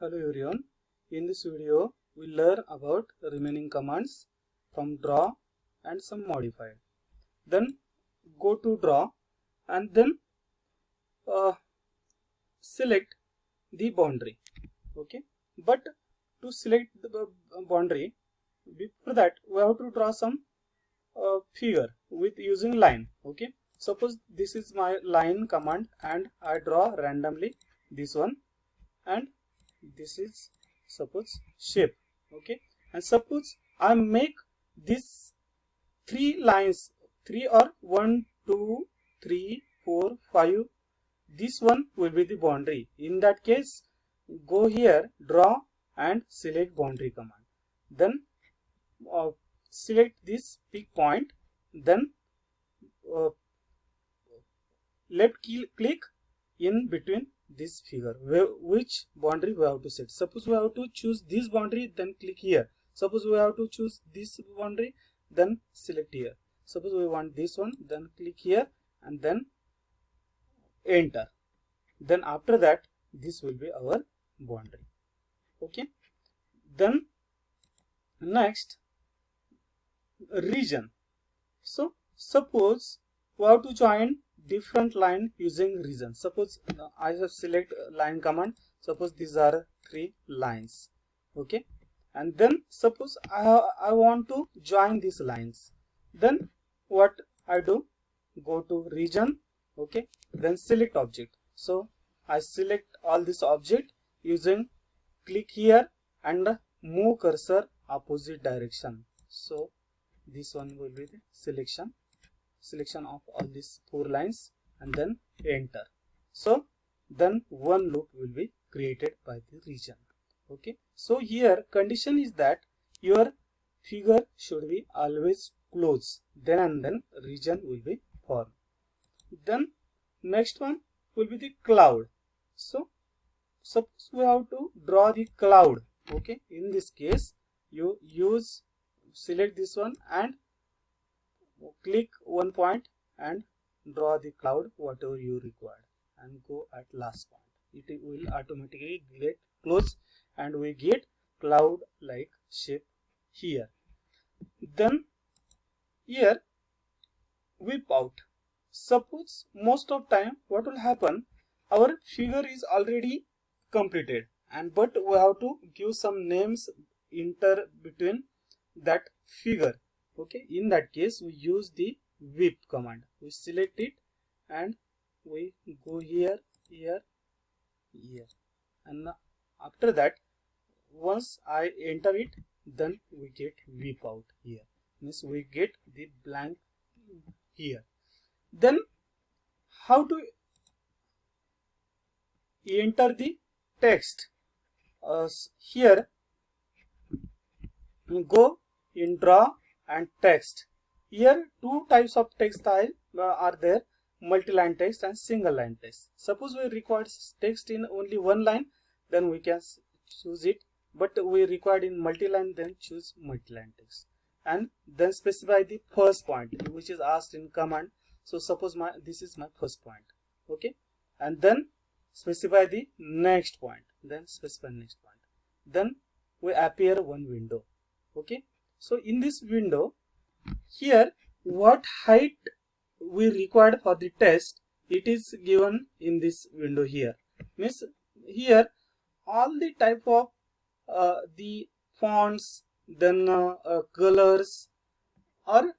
Hello everyone. In this video, we learn about remaining commands from draw and some modified. Then go to draw and then select the boundary. Okay. But to select the boundary, before that we have to draw some figure with using line. Okay. Suppose this is my line command and I draw randomly this one, and this is suppose shape. Okay, and suppose I make this three lines, three or 1 2 3 4 5. This one will be the boundary. In that case, go here, draw and select boundary command, then select this pick point, then uh, left click in between this figure which boundary we have to set. Suppose we have to choose this boundary, then click here. Suppose we have to choose this boundary, then select here. Suppose we want this one, then click here and then enter. Then after that, this will be our boundary. Okay, then next, region. So suppose we have to join different line using region. Suppose I have select line command. Suppose these are 3 lines. Okay, and then suppose I want to join these lines. Then what I do, go to region. Okay, then select object. So I select all this object using click here and move cursor opposite direction. So this one will be the selection of all these 4 lines and then enter. So then one loop will be created by the region. Okay, so here condition is that your figure should be always close, then and then region will be formed. Then next one will be the cloud. So suppose we have to draw the cloud. Okay, in this case you select this one and click one point and draw the cloud whatever you require and go at last point. It will automatically get close and we get cloud like shape here. Then here whip out. Suppose most of time what will happen, our figure is already completed and but we have to give some names inter between that figure. Okay, in that case we use the whip command. We select it and we go here, here, here, and after that once I enter it, then we get whip out here, means we get the blank here. Then how to enter the text? Here go in draw and text. Here 2 types of text style are there, multi-line text and single line text. Suppose we require text in only one line, then we can choose it, but we require in multi-line, then choose multi-line text and then specify the first point which is asked in command. So suppose this is my first point. Okay, and then specify the next point, then specify next point, then we appear one window. Okay, so in this window here what height we required for the text, it is given in this window here. Means here all the type of the fonts, then colors or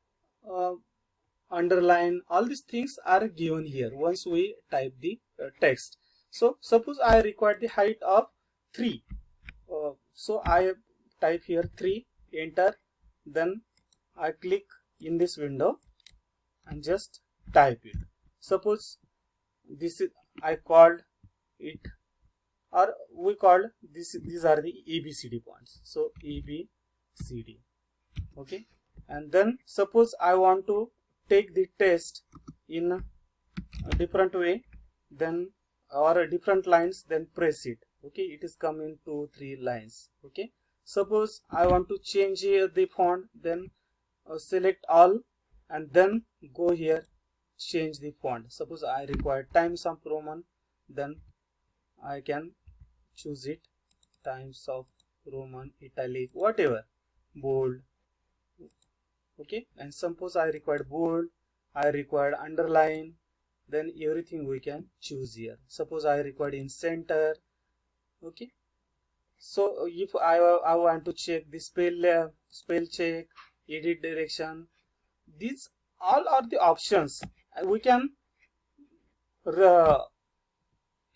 underline, all these things are given here once we type the text. So suppose I require the height of 3, so I type here 3, enter, then I click in this window and just type it. Suppose this is I called it, or we called this, these are the ABCD points. So ABCD. Okay, and then suppose I want to take the text in a different way, then or different lines, then press it. Okay, it is coming 2 3 lines. Okay, suppose I want to change here the font, then select all and then go here, change the font. Suppose I require Times Up Roman, then I can choose it times of Roman, italic, whatever, bold. Okay, and suppose I required bold, I required underline, then everything we can choose here. Suppose I required in center. Okay, so if I want to check the spell check, edit direction, these all are the options. We can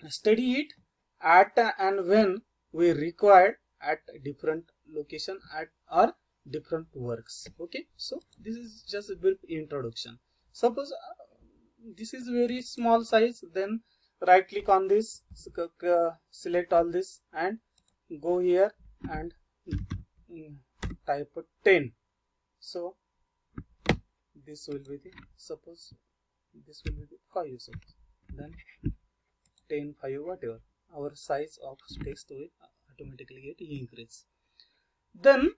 study it at and when we required at different location at or different works. Okay, so this is just a brief introduction. Suppose this is very small size, then right click on this, select all this and go here and type 10. So this will be the, suppose this will be the 5, so then 10, 5, whatever, our size of text will automatically get increase. Then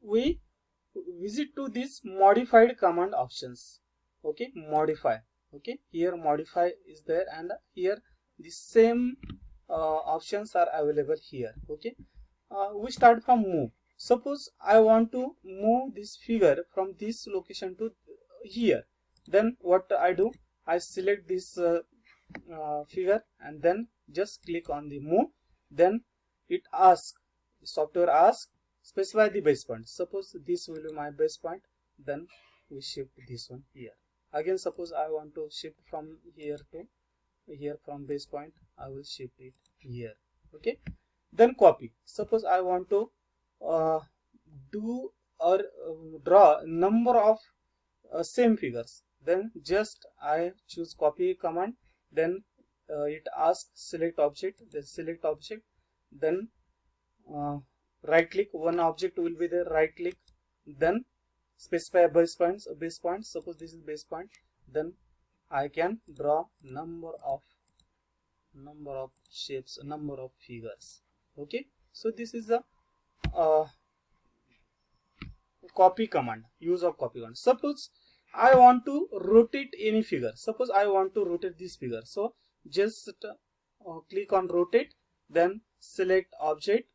we visit to this modified command options. Okay, modify. Okay, here modify is there, and here the same options are available here. Okay, we start from move. Suppose I want to move this figure from this location to here, then what I do, I select this figure and then just click on the move. Then it asks, software asks, specify the base point. Suppose this will be my base point, then we shift this one here. Again, suppose I want to shift from here to here, from base point I will shift it here. Okay, then copy. Suppose I want to do or draw number of same figures, then just I choose copy command, then it asks select object, then select object, then right click, one object will be there, right click, then specify base points. Suppose this is base point, then I can draw number of shapes, number of figures. Okay, so this is the copy command, use of copy command. Suppose I want to rotate any figure. Suppose I want to rotate this figure, so just click on rotate, then select object.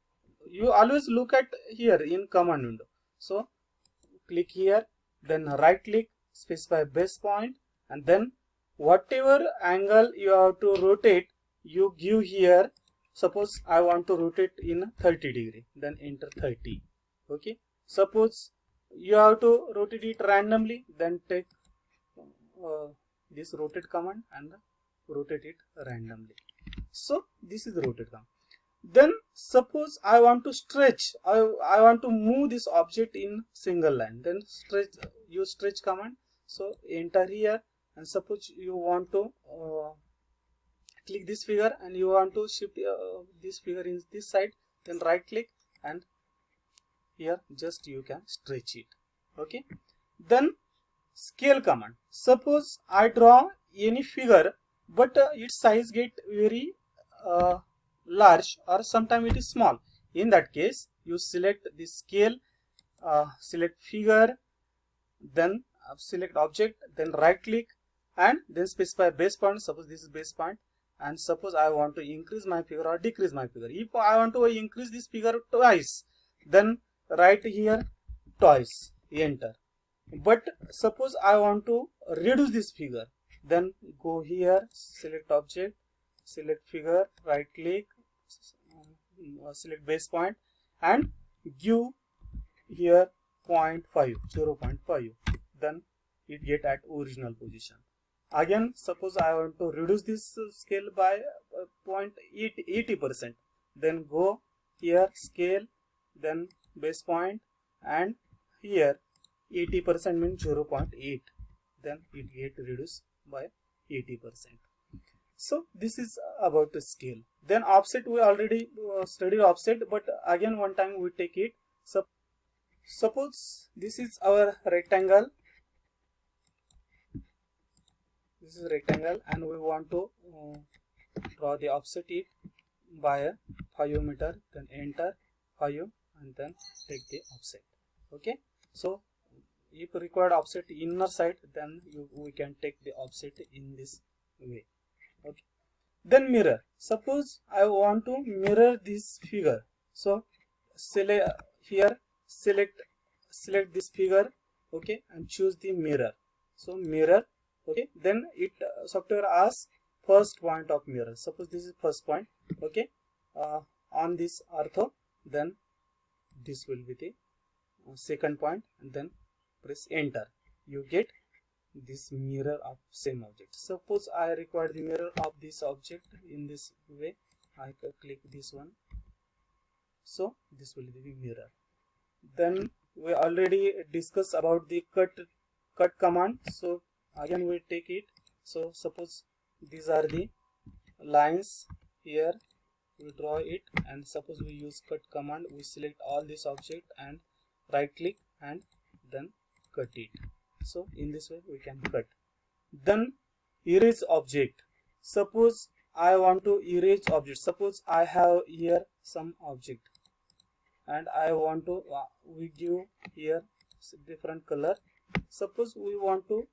You always look at here in command window, so click here, then right click, specify base point, and then whatever angle you have to rotate, you give here. Suppose I want to rotate in 30 degree, then enter 30. Okay, suppose you have to rotate it randomly, then take this rotate command and rotate it randomly. So this is the rotate command. Then suppose I want to stretch, I want to move this object in single line, then stretch, use stretch command. So enter here, and suppose you want to click this figure and you want to shift this figure in this side, then right click and here just you can stretch it. Okay, then scale command. Suppose I draw any figure, but its size get very large, or sometimes it is small. In that case, you select the scale, select figure, then select object, then right click and then specify base point. Suppose this is base point, and suppose I want to increase my figure or decrease my figure. If I want to increase this figure twice, then right here twice, enter. But suppose I want to reduce this figure, then go here, select object, select figure, right click, select base point and give here 0.5, 0.5, then it get at original position. Again, suppose I want to reduce this scale by 0.80%, then go here, scale, then base point, and here 80% means 0.8, then it get reduced by 80%. So this is about the scale. Then offset, we already studied offset, but again one time we take it. Suppose this is our rectangle. This is rectangle, and we want to draw the offset it by 5 meter. Then enter 5 and then take the offset. Okay. So if required offset inner side, then we can take the offset in this way. Okay. Then mirror. Suppose I want to mirror this figure. So select here, select this figure, okay, and choose the mirror. So mirror, okay. Then it software asks first point of mirror. Suppose this is first point, okay, on this ortho. Then this will be the second point, and then press enter. You get this mirror of same object. Suppose I require the mirror of this object in this way. I can click this one. So this will be the mirror. Then we already discussed about the cut command. So again we take it. So suppose these are the lines here. We draw it, and suppose we use cut command. We select all this object and right click and then cut it. So in this way we can cut. Then erase object. Suppose I want to erase object. Suppose I have here some object and I want to we give here different color. Suppose we want to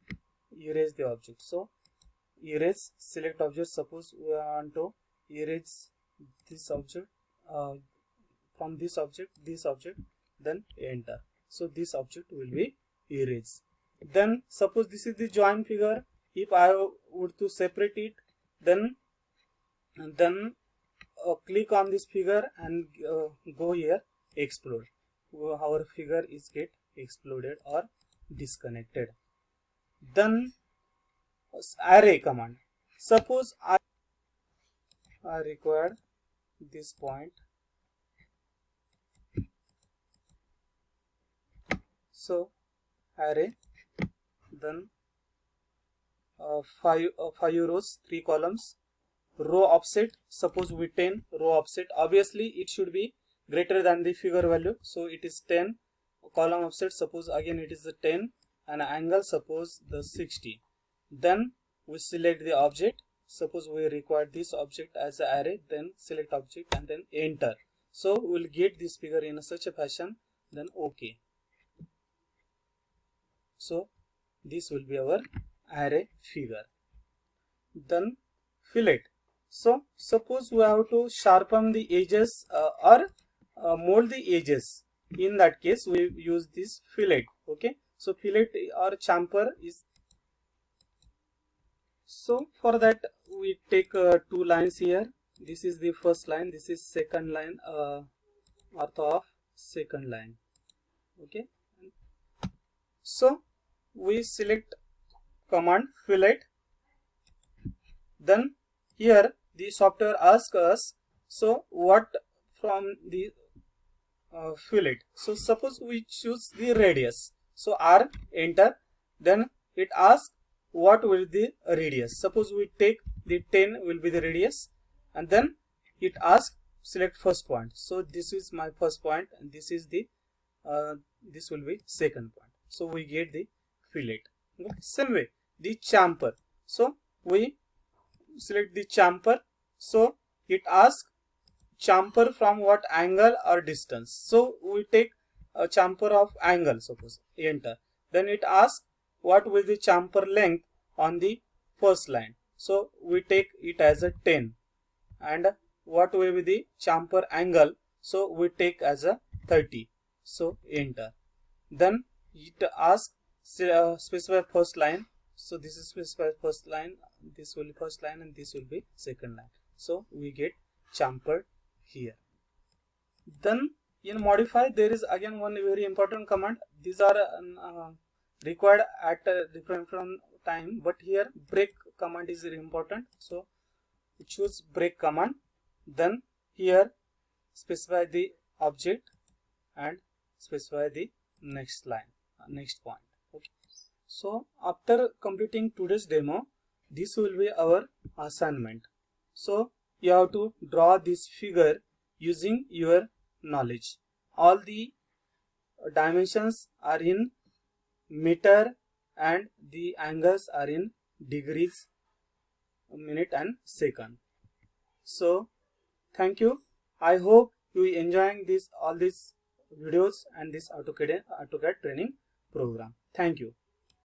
erase the object. So erase, select object. Suppose we want to erase this object from this object, then enter. So this object will be erased. Then suppose this is the join figure. If I would to separate it, then click on this figure and go here, explode. Our figure is get exploded or disconnected. Then array command. Suppose I require this point. So array, then 5 rows, 3 columns. Row offset, suppose we 10 row offset. Obviously it should be greater than the figure value, so it is 10. Column offset, suppose again it is the 10, and angle suppose the 60. Then we select the object. Suppose we require this object as an array, then select object and then enter. So we will get this figure in such a fashion, then OK. So this will be our array figure. Then fillet. So suppose we have to sharpen the edges or mold the edges. In that case we use this fillet. Okay, so fillet or chamfer is. So for that we take 2 lines here. This is the first line, this is second line, ortho of second line. Okay, so we select command fillet. Then here the software asks us, so what from the fillet. So suppose we choose the radius. So R, enter. Then it asks what will the radius. Suppose we take the 10 will be the radius, and then it asks select first point. So this is my first point, and this is the this will be second point. So we get the fillet. Okay. Same way the chamfer. So we select the chamfer. So it asks chamfer from what angle or distance. So we take a chamfer of angle, suppose, enter. Then it asks what will the chamfer length on the first line. So we take it as a 10. And what will be the chamfer angle? So we take as a 30. So enter. Then it asks specify first line. So this is specify first line, this will be first line, and this will be second line. So we get chamfer here. Then in modify there is again one very important command. These are required at a different time, but here break command is very important. So choose break command. Then here specify the object and specify the next line, next point. Okay. So after completing today's demo, this will be our assignment. So you have to draw this figure using your knowledge. All the dimensions are in meter and the angles are in degrees, minute and second. So thank you. I hope you enjoying all these videos and this AutoCAD training program. Thank you.